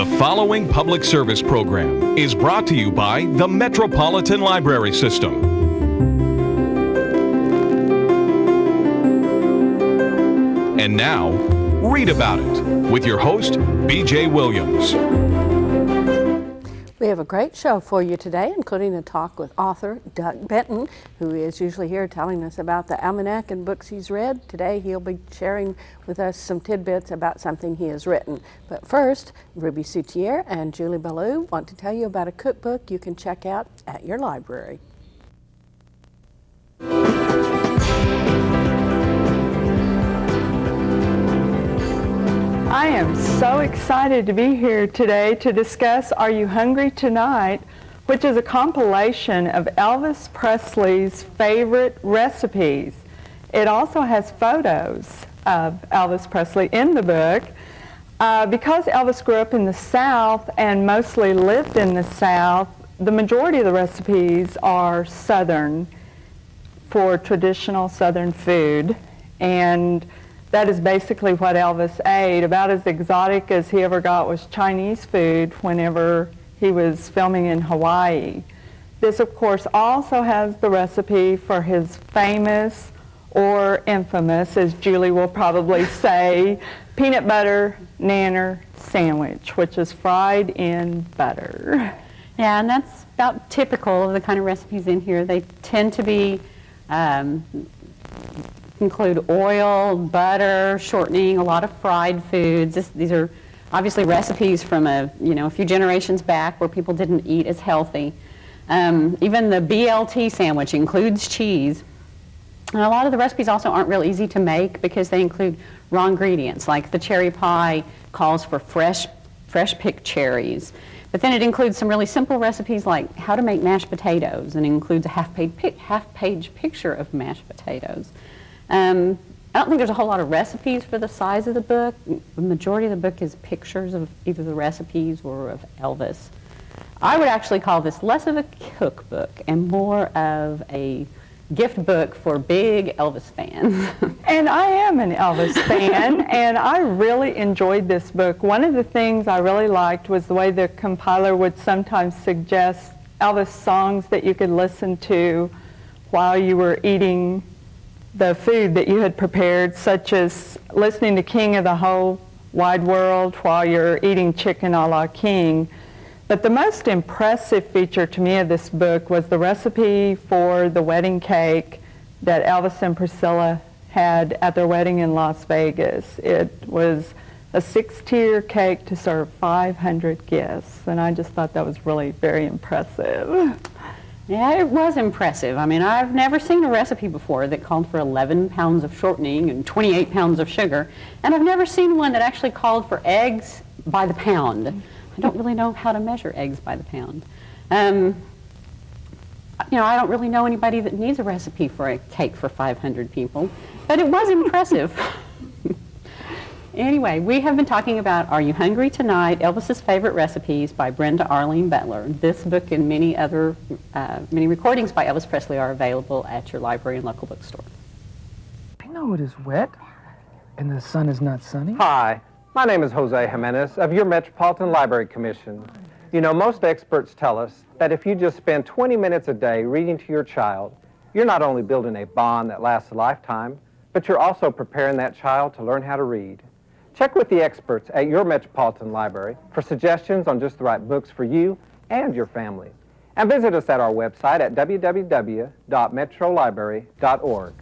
The following public service program is brought to you by the Metropolitan Library System. And now, read about it with your host, B.J. Williams. We have a great show for you today, including a talk with author Doug Benton, who is usually here telling us about the almanac and books he's read. Today he'll be sharing with us some tidbits about something he has written. But first, Ruby Soutier and Julie Ballou want to tell you about a cookbook you can check out at your library. I am so excited to be here today to discuss Are You Hungry Tonight?, which is a compilation of Elvis Presley's favorite recipes. It also has photos of Elvis Presley in the book. Because Elvis grew up in the South and mostly lived in the South, the majority of the recipes are Southern, for traditional Southern food. And that is basically what Elvis ate. About as exotic as he ever got was Chinese food whenever he was filming in Hawaii. This, of course, also has the recipe for his famous, or infamous, as Julie will probably say, peanut butter nanner sandwich, which is fried in butter. Yeah, and that's about typical of the kind of recipes in here. They tend to be include oil, butter, shortening, a lot of fried foods. These are obviously recipes from a few generations back where people didn't eat as healthy. Even the BLT sandwich includes cheese. And a lot of the recipes also aren't real easy to make because they include raw ingredients, like the cherry pie calls for fresh picked cherries. But then it includes some really simple recipes like how to make mashed potatoes, and includes a half-page picture of mashed potatoes. I don't think there's a whole lot of recipes for the size of the book. The majority of the book is pictures of either the recipes or of Elvis. I would actually call this less of a cookbook and more of a gift book for big Elvis fans. And I am an Elvis fan, and I really enjoyed this book. One of the things I really liked was the way the compiler would sometimes suggest Elvis songs that you could listen to while you were eating the food that you had prepared, such as listening to King of the Whole Wide World while you're eating chicken a la King. But the most impressive feature to me of this book was the recipe for the wedding cake that Elvis and Priscilla had at their wedding in Las Vegas. It was a 6-tier cake to serve 500 guests, and I just thought that was really very impressive. Yeah, it was impressive. I mean, I've never seen a recipe before that called for 11 pounds of shortening and 28 pounds of sugar. And I've never seen one that actually called for eggs by the pound. I don't really know how to measure eggs by the pound. I don't really know anybody that needs a recipe for a cake for 500 people, but it was impressive. Anyway, we have been talking about Are You Hungry Tonight? Elvis's Favorite Recipes by Brenda Arlene Butler. This book and many recordings by Elvis Presley are available at your library and local bookstore. I know it is wet, and the sun is not sunny. Hi, my name is Jose Jimenez of your Metropolitan Library Commission. You know, most experts tell us that if you just spend 20 minutes a day reading to your child, you're not only building a bond that lasts a lifetime, but you're also preparing that child to learn how to read. Check with the experts at your Metropolitan Library for suggestions on just the right books for you and your family. And visit us at our website at www.metrolibrary.org.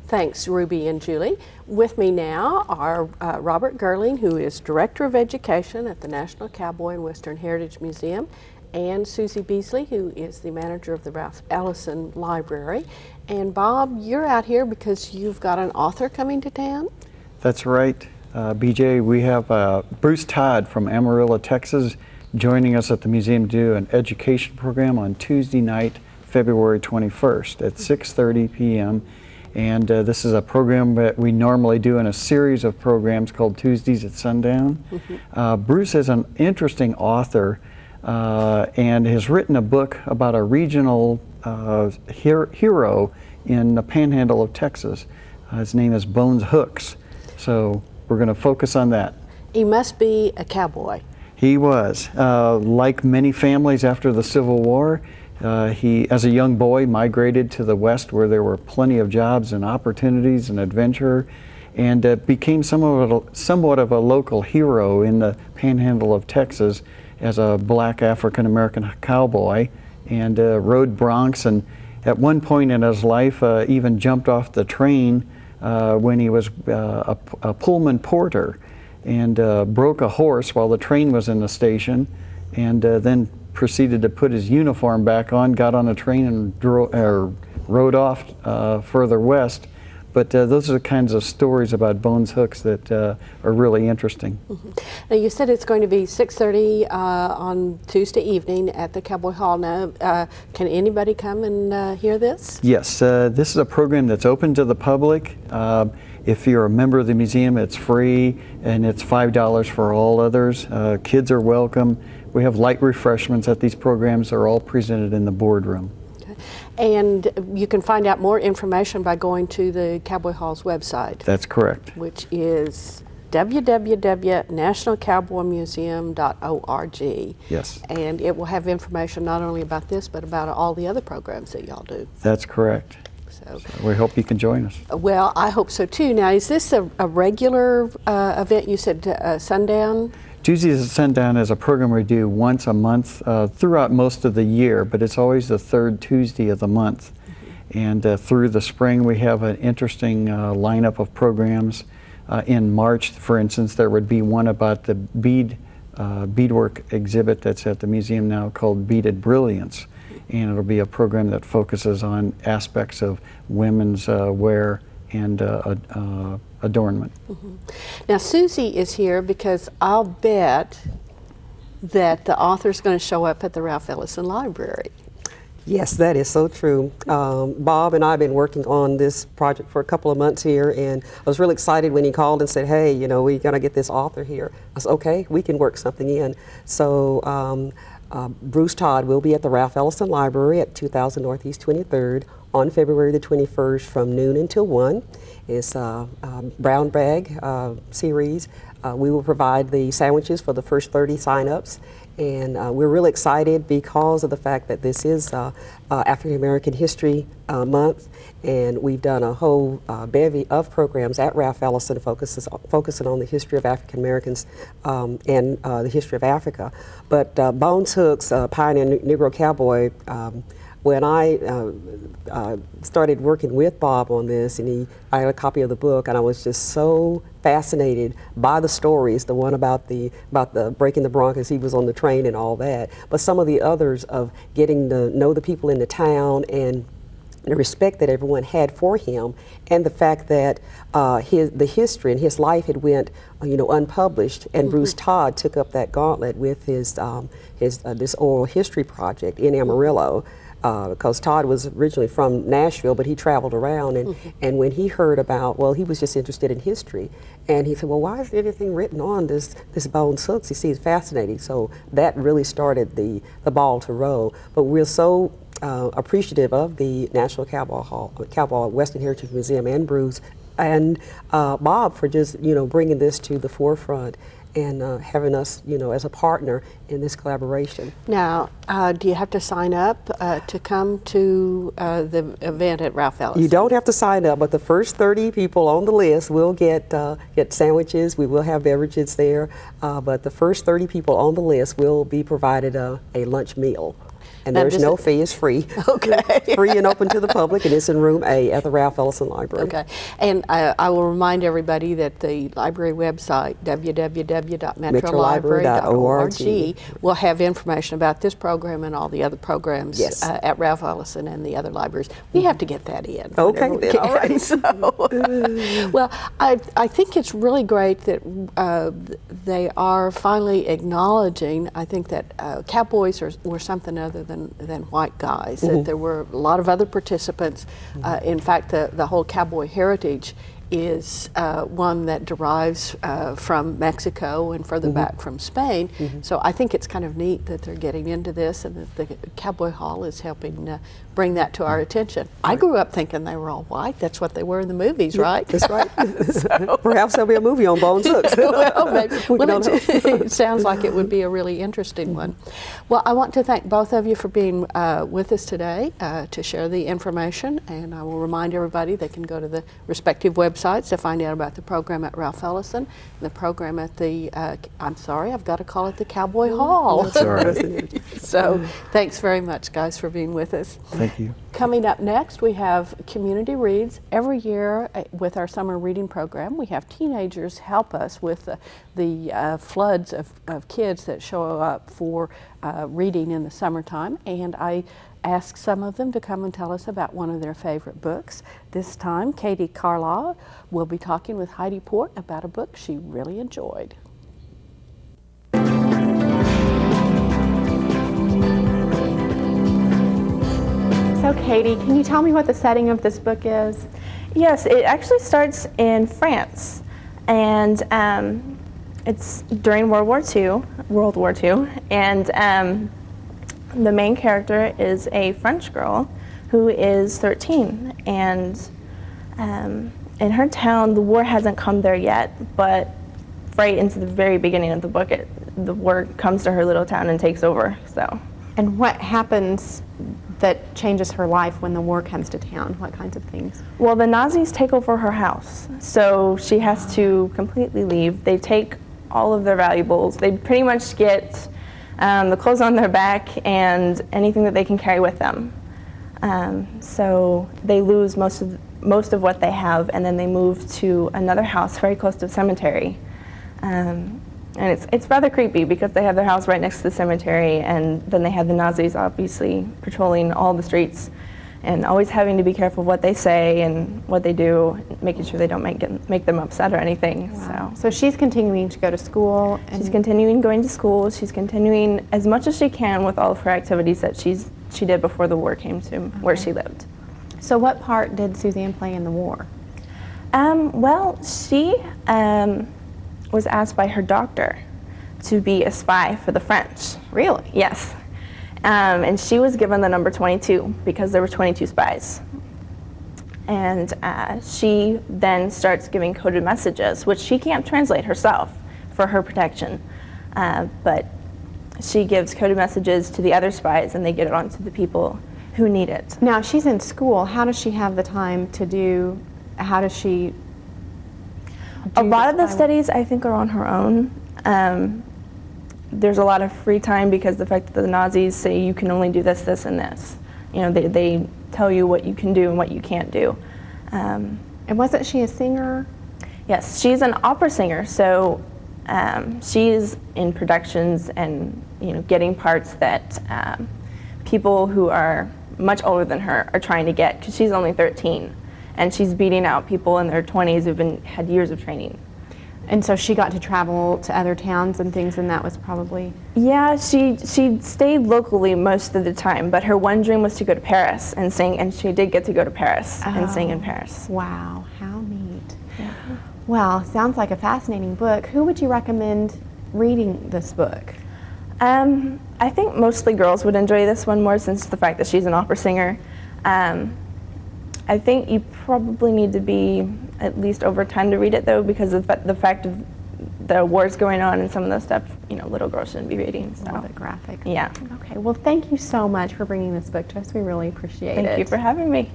Thanks, Ruby and Julie. With me now are Robert Gerling, who is Director of Education at the National Cowboy and Western Heritage Museum, and Susie Beasley, who is the manager of the Ralph Ellison Library. And Bob, you're out here because you've got an author coming to town? That's right. BJ, we have Bruce Todd from Amarillo, Texas, joining us at the museum to do an education program on Tuesday night, February 21st at 6:30 p.m. And this is a program that we normally do in a series of programs called Tuesdays at Sundown. Mm-hmm. Bruce is an interesting author and has written a book about a regional hero in the panhandle of Texas. His name is Bones Hooks. So we're going to focus on that. He must be a cowboy. He was. Like many families after the Civil War, he, as a young boy, migrated to the West where there were plenty of jobs and opportunities and adventure, and became somewhat of a local hero in the panhandle of Texas as a black African-American cowboy, and rode broncs, and at one point in his life even jumped off the train when he was a Pullman porter, and broke a horse while the train was in the station, and then proceeded to put his uniform back on, got on a train and rode off further west. But those are the kinds of stories about Bones Hooks that are really interesting. Mm-hmm. Now you said it's going to be 6:30 on Tuesday evening at the Cowboy Hall. Now, can anybody come and hear this? Yes, this is a program that's open to the public. If you're a member of the museum, it's free, and it's $5 for all others. Kids are welcome. We have light refreshments at these programs. They're all presented in the boardroom. Okay. And you can find out more information by going to the Cowboy Hall's website. That's correct. Which is www.nationalcowboymuseum.org. Yes. And it will have information not only about this, but about all the other programs that y'all do. That's correct. So, We hope you can join us. well, I hope so too. Now, is this a regular event? You said sundown? Tuesdays at Sundown is a program we do once a month throughout most of the year, but it's always the third Tuesday of the month. And through the spring, we have an interesting lineup of programs. In March, for instance, there would be one about the beadwork exhibit that's at the museum now called Beaded Brilliance. And it'll be a program that focuses on aspects of women's wear and adornment. Mm-hmm. Now, Susie is here because I'll bet that the author's going to show up at the Ralph Ellison Library. Yes, that is so true. Bob and I have been working on this project for a couple of months here, and I was really excited when he called and said, hey, you know, we got to get this author here. I said, okay, we can work something in. So Bruce Todd will be at the Ralph Ellison Library at 2000 Northeast 23rd on February the 21st from noon until 1. It's a brown bag series. We will provide the sandwiches for the first 30 sign-ups. And we're really excited because of the fact that this is African American History Month, and we've done a whole bevy of programs at Ralph Ellison focusing on the history of African Americans and the history of Africa. But Bones Hooks, Pioneer Negro Cowboy, when I started working with Bob on this, and I had a copy of the book, and I was just so fascinated by the stories, the one about the breaking the bronc as he was on the train and all that, but some of the others of getting to know the people in the town and the respect that everyone had for him, and the fact that the history and his life had went unpublished, and Bruce Todd took up that gauntlet with his this oral history project in Amarillo. Because Todd was originally from Nashville, but he traveled around, and when he heard about, well, he was just interested in history, and he said, well, why is anything written on this Bones Hooks? He seems fascinating. So that really started the ball to roll. But we're so appreciative of the National Cowboy Western Heritage Museum and Bruce and Bob for just bringing this to the forefront and having us, as a partner in this collaboration. Now, do you have to sign up to come to the event at Ralph Ellison? You don't have to sign up, but the first 30 people on the list will get sandwiches. We will have beverages there, but the first 30 people on the list will be provided a lunch meal. And now, there's no fee, it's free. Okay. Free and open to the public, and it's in room A at the Ralph Ellison Library. Okay. And I will remind everybody that the library website, www.metrolibrary.org, will have information about this program and all the other programs at Ralph Ellison and the other libraries. We have to get that in. Okay, then, all right. So, well, I think it's really great that they are finally acknowledging, I think that cowboys were something other than white guys, that there were a lot of other participants. In fact, the whole cowboy heritage is one that derives from Mexico and further back from Spain. So I think it's kind of neat that they're getting into this and that the Cowboy Hall is helping bring that to our attention. I grew up thinking they were all white. That's what they were in the movies, right? That's right. Perhaps there'll be a movie on Bones Hooks. Well, maybe. It sounds like it would be a really interesting one. Well, I want to thank both of you for being with us today to share the information, and I will remind everybody they can go to the respective websites to find out about the program at Ralph Ellison, the program at the, I'm sorry, I've got to call it the Cowboy Hall. That's all right. So thanks very much, guys, for being with us. Thank you. Coming up next, we have Community Reads. Every year with our summer reading program, we have teenagers help us with the floods of kids that show up for reading in the summertime. And I asked some of them to come and tell us about one of their favorite books. This time, Katie Carlaw will be talking with Heidi Port about a book she really enjoyed. So Katie, can you tell me what the setting of this book is? Yes, it actually starts in France, and it's during World War II, and the main character is a French girl who is 13, and in her town, the war hasn't come there yet, but right into the very beginning of the book, the war comes to her little town and takes over. So. And what happens that changes her life when the war comes to town? What kinds of things? Well, the Nazis take over her house, so she has to completely leave. They take all of their valuables. They pretty much get the clothes on their back and anything that they can carry with them. So they lose most of what they have, and then they move to another house very close to a cemetery. And it's rather creepy because they have their house right next to the cemetery, and then they have the Nazis obviously patrolling all the streets and always having to be careful what they say and what they do, making sure they don't make them upset or anything. Wow. So she's continuing to go to school. And she's continuing going to school. She's continuing as much as she can with all of her activities that she did before the war came to where she lived. So what part did Suzanne play in the war? Well, she was asked by her doctor to be a spy for the French. Really? Yes. And she was given the number 22 because there were 22 spies. And she then starts giving coded messages, which she can't translate herself for her protection. But she gives coded messages to the other spies, and they get it on to the people who need it. Now, she's in school. How does she have the time to do, how does she A lot of the studies, I think, are on her own. There's a lot of free time because the fact that the Nazis say you can only do this, this, and this. You know, they tell you what you can do and what you can't do. And wasn't she a singer? Yes, she's an opera singer, so she's in productions and, you know, getting parts that people who are much older than her are trying to get, because she's only 13. And she's beating out people in their 20s who've had years of training. And so she got to travel to other towns and things, and that was probably... Yeah, she stayed locally most of the time, but her one dream was to go to Paris and sing, and she did get to go to Paris and sing in Paris. Wow, how neat. Yeah. Well, sounds like a fascinating book. Who would you recommend reading this book? I think mostly girls would enjoy this one more, since the fact that she's an opera singer. I think you probably need to be at least over 10 to read it, though, because of the fact of the wars going on and some of the stuff, you know, little girls shouldn't be reading. So. A little bit graphic. Yeah. Okay, well, thank you so much for bringing this book to us. We really appreciate it. Thank you for having me.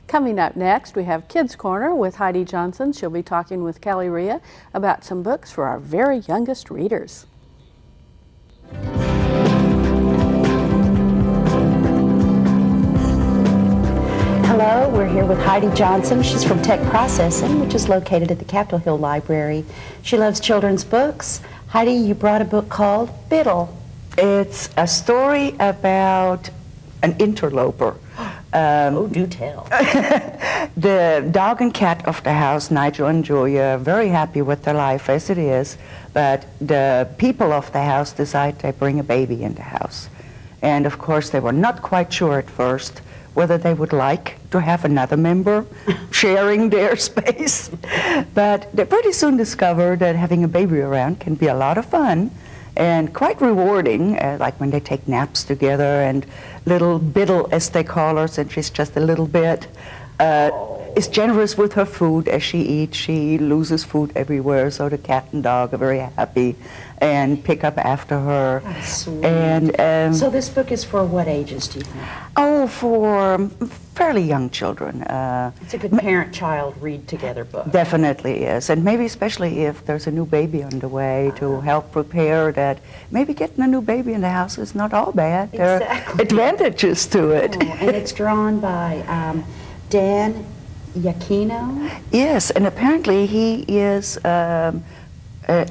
Coming up next, we have Kids Corner with Heidi Johnson. She'll be talking with Kelly Rhea about some books for our very youngest readers. Hello, we're here with Heidi Johnson. She's from Tech Processing, which is located at the Capitol Hill Library. She loves children's books. Heidi, you brought a book called Biddle. It's a story about an interloper. Oh, do tell. The dog and cat of the house, Nigel and Julia, are very happy with their life as it is, but the people of the house decide they bring a baby in the house. And of course, they were not quite sure at first whether they would like to have another member sharing their space. But they pretty soon discovered that having a baby around can be a lot of fun and quite rewarding, like when they take naps together, and little Biddle, as they call her, since she's just a little bit, is generous with her food as she eats. She loses food everywhere, so the cat and dog are very happy and pick up after her. That's sweet. And So this book is for what ages, do you think? oh, for fairly young children. It's a good parent-child read-together book. Definitely is, and maybe especially if there's a new baby on the way, to help prepare that. Maybe getting a new baby in the house is not all bad. There are advantages to it. Oh, and it's drawn by Dan Giacchino? Yes, and apparently he is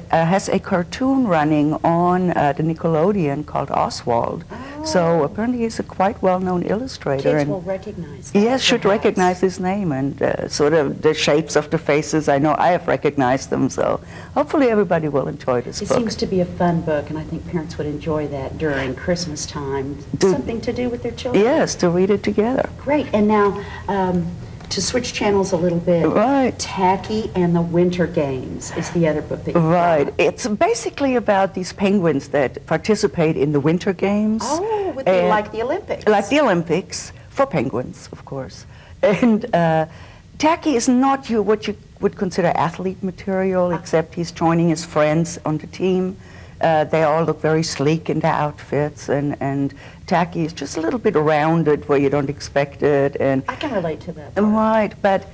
has a cartoon running on the Nickelodeon called Oswald. So apparently he's a quite well-known illustrator. Kids and will recognize that. yes, should perhaps. recognize his name, and sort of the shapes of the faces. I know I have recognized them, so hopefully everybody will enjoy this It book. seems to be a fun book, and I think parents would enjoy that during Christmas time. Something to do with their children. Yes, to read it together. Great. And now, to switch channels a little bit, Right. Tacky and the Winter Games is the other book that you Right. It's basically about these penguins that participate in the Winter Games. Oh, And- like the Olympics. Like the Olympics, for penguins, of course. And Tacky is not what you would consider athlete material, except he's joining his friends on the team. They all look very sleek in their outfits, and Tacky is just a little bit rounded where you don't expect it. And I can relate to that. right, but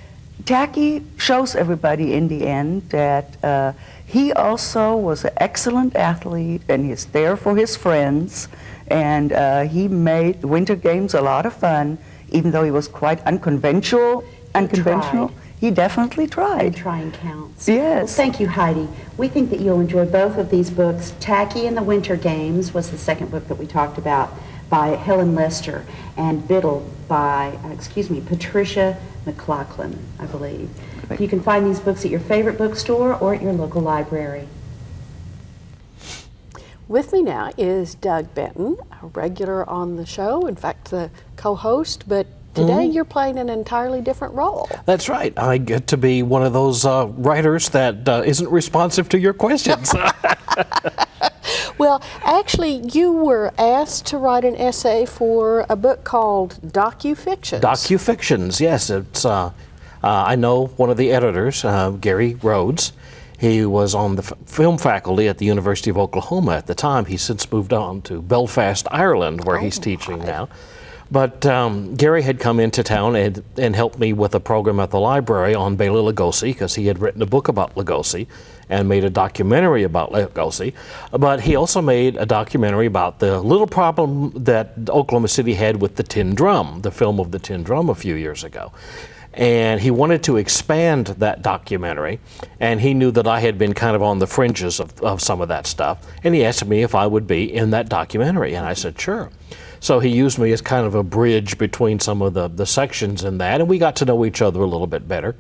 Tacky shows everybody in the end that he also was an excellent athlete, and he's there for his friends, and he made the Winter Games a lot of fun, even though he was quite unconventional. tried. He definitely tried. And trying counts. Yes. Well, thank you, Heidi. We think that you'll enjoy both of these books. Tacky and the Winter Games was the second book that we talked about by Helen Lester, and Biddle by, Patricia McLaughlin, I believe. Right. You can find these books at your favorite bookstore or at your local library. With me now is Doug Benton, a regular on the show, in fact, the co-host, but today you're playing an entirely different role. That's right. I get to be one of those writers that isn't responsive to your questions. Well, actually, you were asked to write an essay for a book called Docufictions. Docufictions, yes. It's. I know one of the editors, Gary Rhodes. He was on the film faculty at the University of Oklahoma at the time. He's since moved on to Belfast, Ireland, where he's teaching now. But Gary had come into town and helped me with a program at the library on Bela Lugosi, because he had written a book about Lugosi and made a documentary about Lugosi. But he also made a documentary about the little problem that Oklahoma City had with the Tin Drum, the film of the Tin Drum a few years ago. And he wanted to expand that documentary, and he knew that I had been kind of on the fringes of some of that stuff, and he asked me if I would be in that documentary, and I said sure. So he used me as kind of a bridge between some of the sections in that, and we got to know each other a little bit better.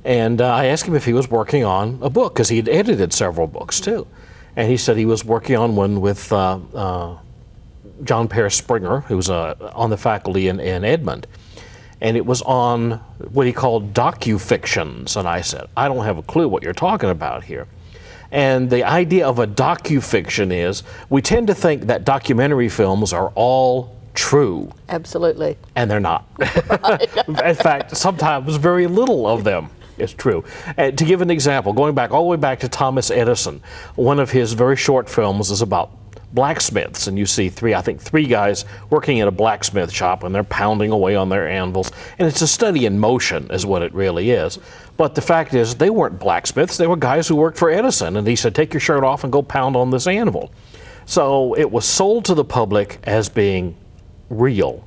And I asked him if he was working on a book, because he had edited several books too. And he said he was working on one with John Paris Springer, who was on the faculty in Edmond. And it was on what he called docufictions. And I said, I don't have a clue what you're talking about here. And the idea of a docufiction is, we tend to think that documentary films are all true. Absolutely. And they're not. In fact, sometimes very little of them is true. To give an example, going back all the way back to Thomas Edison, one of his very short films is about blacksmiths, and you see three guys working at a blacksmith shop, and they're pounding away on their anvils, and it's a study in motion is what it really is. But the fact is, they weren't blacksmiths, they were guys who worked for Edison, and he said, take your shirt off and go pound on this anvil. So it was sold to the public as being real,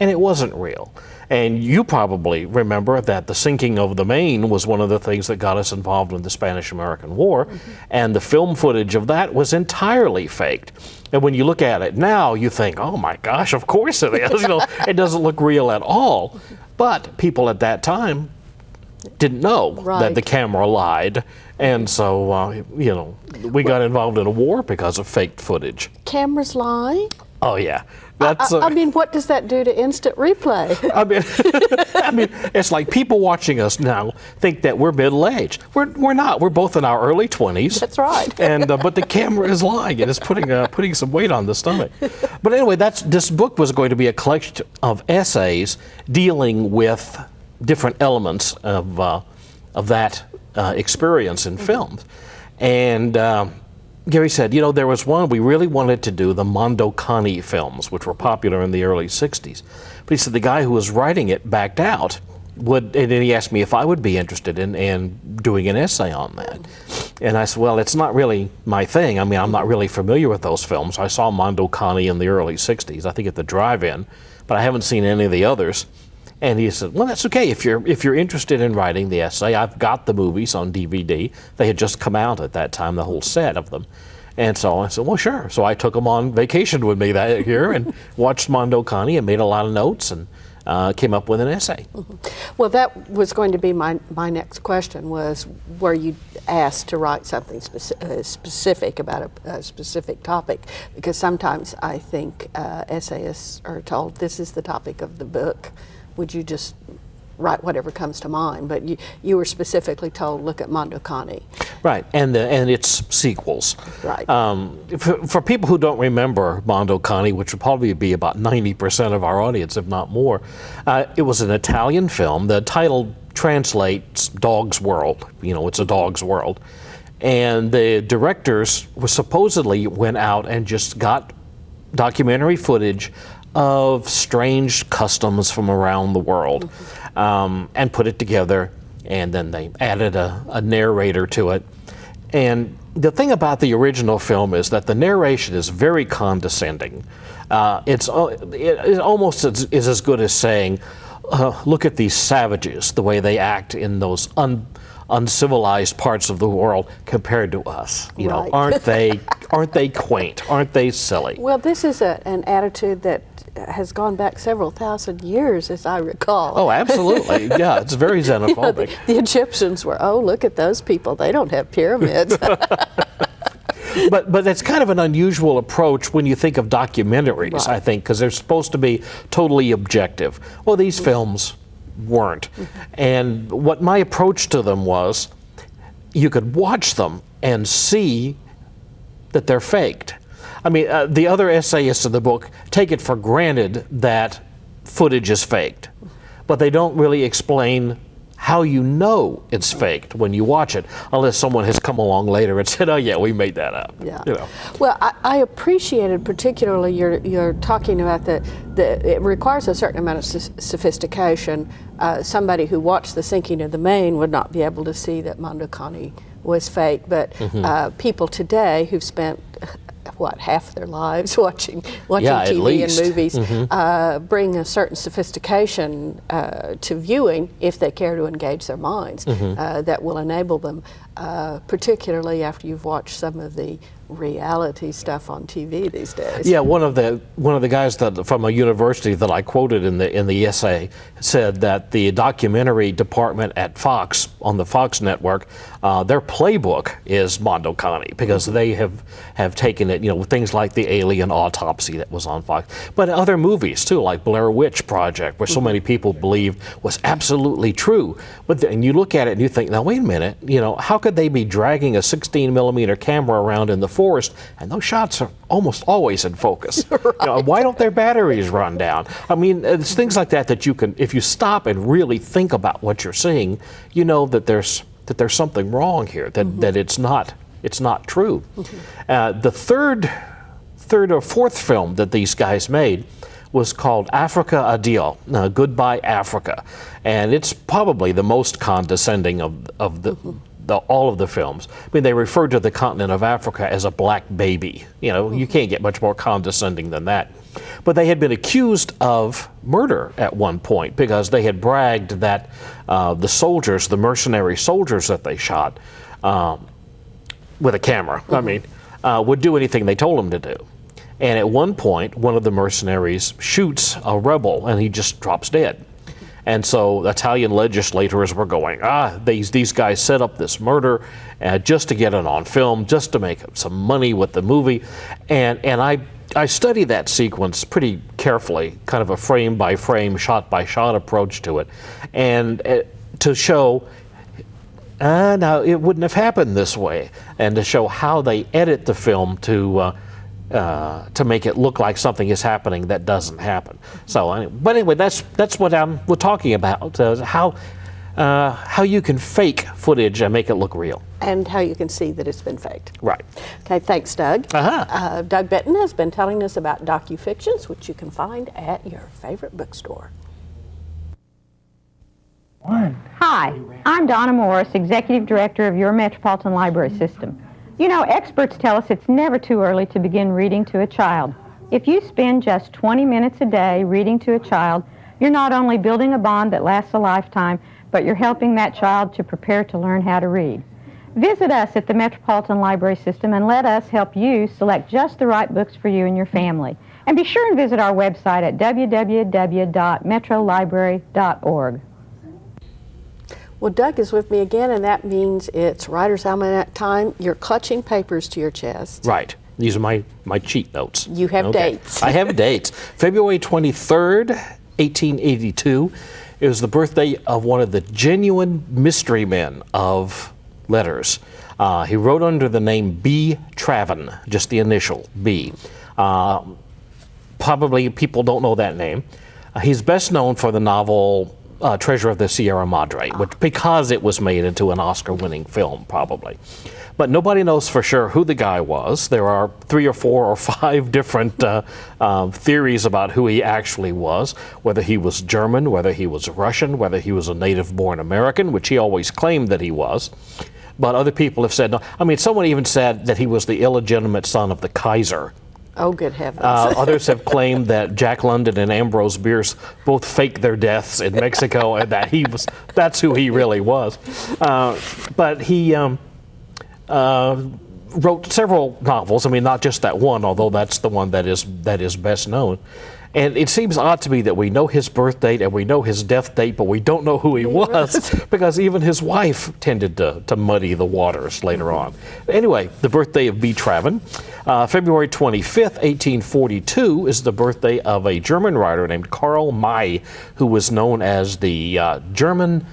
and it wasn't real. And you probably remember that the sinking of the Maine was one of the things that got us involved in the Spanish-American War, and the film footage of that was entirely faked. And when you look at it now, you think, oh my gosh, of course it is. It doesn't look real at all. But people at that time didn't know that the camera lied, and so we got involved in a war because of faked footage. Cameras lie? Oh yeah, That's I mean, what does that do to instant replay? I mean, it's like people watching us now think that we're middle-aged. We're not. We're both in our early 20s. That's right. And but the camera is lying, and it's putting some weight on the stomach. But anyway, this book was going to be a collection of essays dealing with different elements of that experience in films. And Gary said, there was one we really wanted to do, the Mondokani films, which were popular in the early 60s. But he said the guy who was writing it backed out. And then he asked me if I would be interested in doing an essay on that. And I said, well, it's not really my thing. I mean, I'm not really familiar with those films. I saw Mondokani in the early 60s, I think at the drive-in, but I haven't seen any of the others. And he said, well, that's okay. If you're interested in writing the essay, I've got the movies on DVD. They had just come out at that time, the whole set of them. And so I said, well, sure. So I took them on vacation with me that year and watched Mondokani and made a lot of notes and came up with an essay. Well, that was going to be my next question, was were you asked to write something specific about a specific topic? Because sometimes I think essayists are told this is the topic of the book. Would you just write whatever comes to mind? But you were specifically told, look at Mondokani. Right, and its sequels. Right. For people who don't remember Mondokani, which would probably be about 90% of our audience, if not more, it was an Italian film. The title translates Dog's World. It's a dog's world. And the directors supposedly went out and just got documentary footage of strange customs from around the world, and put it together, and then they added a narrator to it. And the thing about the original film is that the narration is very condescending. It almost is as good as saying, look at these savages, the way they act in those uncivilized parts of the world compared to us. Right. Aren't they quaint? Aren't they silly? Well, this is an attitude that has gone back several thousand years, as I recall. Oh, absolutely. Yeah, it's very xenophobic. The Egyptians were, look at those people. They don't have pyramids. But it's kind of an unusual approach when you think of documentaries, Right. I think, because they're supposed to be totally objective. Well, these films weren't. And what my approach to them was, you could watch them and see that they're faked. I mean, the other essayists in the book take it for granted that footage is faked, but they don't really explain how you know it's faked when you watch it, unless someone has come along later and said, oh yeah, we made that up. Yeah. Well, I appreciated particularly you're talking about it requires a certain amount of sophistication. Somebody who watched the sinking of the Maine would not be able to see that Mondokani was fake, but people today who've spent half their lives watching TV and movies, bring a certain sophistication to viewing if they care to engage their minds. That will enable them, particularly after you've watched some of the reality stuff on TV these days. Yeah, one of the guys from a university that I quoted in the essay said that the documentary department at Fox, on the Fox network, their playbook is Mondokani, because they have taken it, things like the alien autopsy that was on Fox, but other movies too, like Blair Witch Project, where so many people believed was absolutely true. But then you look at it and you think, now wait a minute, how could they be dragging a 16mm camera around in the forest, and those shots are almost always in focus? Right. Why don't their batteries run down? I mean, it's things like that you can, if you stop and really think about what you're seeing, you know that there's something wrong here, that it's not true. The third or fourth film that these guys made was called Africa Addio, Goodbye Africa, and it's probably the most condescending of all of the films. I mean, they referred to the continent of Africa as a black baby. You can't get much more condescending than that. But they had been accused of murder at one point because they had bragged that the mercenary soldiers that they shot with a camera, would do anything they told them to do. And at one point, one of the mercenaries shoots a rebel and he just drops dead. And so Italian legislators were going, these guys set up this murder just to get it on film, just to make some money with the movie. And I I study that sequence pretty carefully, kind of a frame by frame, shot by shot approach to it, and to show now it wouldn't have happened this way, and to show how they edit the film to make it look like something is happening that doesn't happen. So, but anyway, that's what we're talking about. How you can fake footage and make it look real. And how you can see that it's been faked. Right. Okay, thanks, Doug. Uh-huh. Doug Benton has been telling us about docufictions, which you can find at your favorite bookstore. Hi, I'm Donna Morris, Executive Director of your Metropolitan Library System. You know, experts tell us it's never too early to begin reading to a child. If you spend just 20 minutes a day reading to a child, you're not only building a bond that lasts a lifetime, but you're helping that child to prepare to learn how to read. Visit us at the Metropolitan Library System and let us help you select just the right books for you and your family. And be sure and visit our website at www.metrolibrary.org. Well, Doug is with me again, and that means it's Writer's Almanac time. You're clutching papers to your chest. Right. These are my cheat notes. You have dates. I have dates. February 23rd, 1882 is the birthday of one of the genuine mystery men of letters. He wrote under the name B. Traven, just the initial B. Probably people don't know that name. He's best known for the novel Treasure of the Sierra Madre, because it was made into an Oscar-winning film, probably. But nobody knows for sure who the guy was. There are 3 or 4 or 5 different theories about who he actually was, whether he was German, whether he was Russian, whether he was a native-born American, which he always claimed that he was. But other people have said no. I mean, someone even said that he was the illegitimate son of the Kaiser. Oh, good heavens. Others have claimed that Jack London and Ambrose Bierce both faked their deaths in Mexico and that that's who he really was. But he wrote several novels. I mean, not just that one, although that's the one that is best known. And it seems odd to me that we know his birth date and we know his death date, but we don't know who he was, because even his wife tended to muddy the waters later on. Anyway, the birthday of B. Traven. February 25th, 1842 is the birthday of a German writer named Karl May, who was known as the German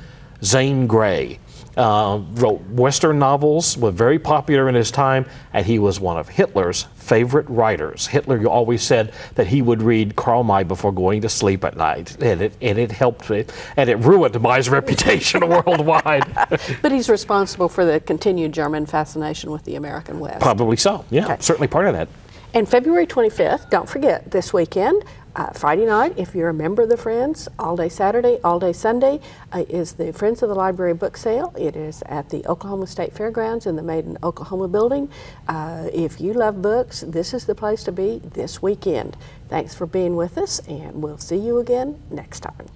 Zane Grey. Wrote Western novels, was very popular in his time, and he was one of Hitler's favorite writers. Hitler always said that he would read Karl May before going to sleep at night, and it helped, and it ruined May's reputation worldwide. But he's responsible for the continued German fascination with the American West. Probably so, yeah, Okay. certainly part of that. And February 25th, don't forget, this weekend, Friday night, if you're a member of the Friends, all day Saturday, all day Sunday, is the Friends of the Library book sale. It is at the Oklahoma State Fairgrounds in the Made in Oklahoma building. If you love books, this is the place to be this weekend. Thanks for being with us, and we'll see you again next time.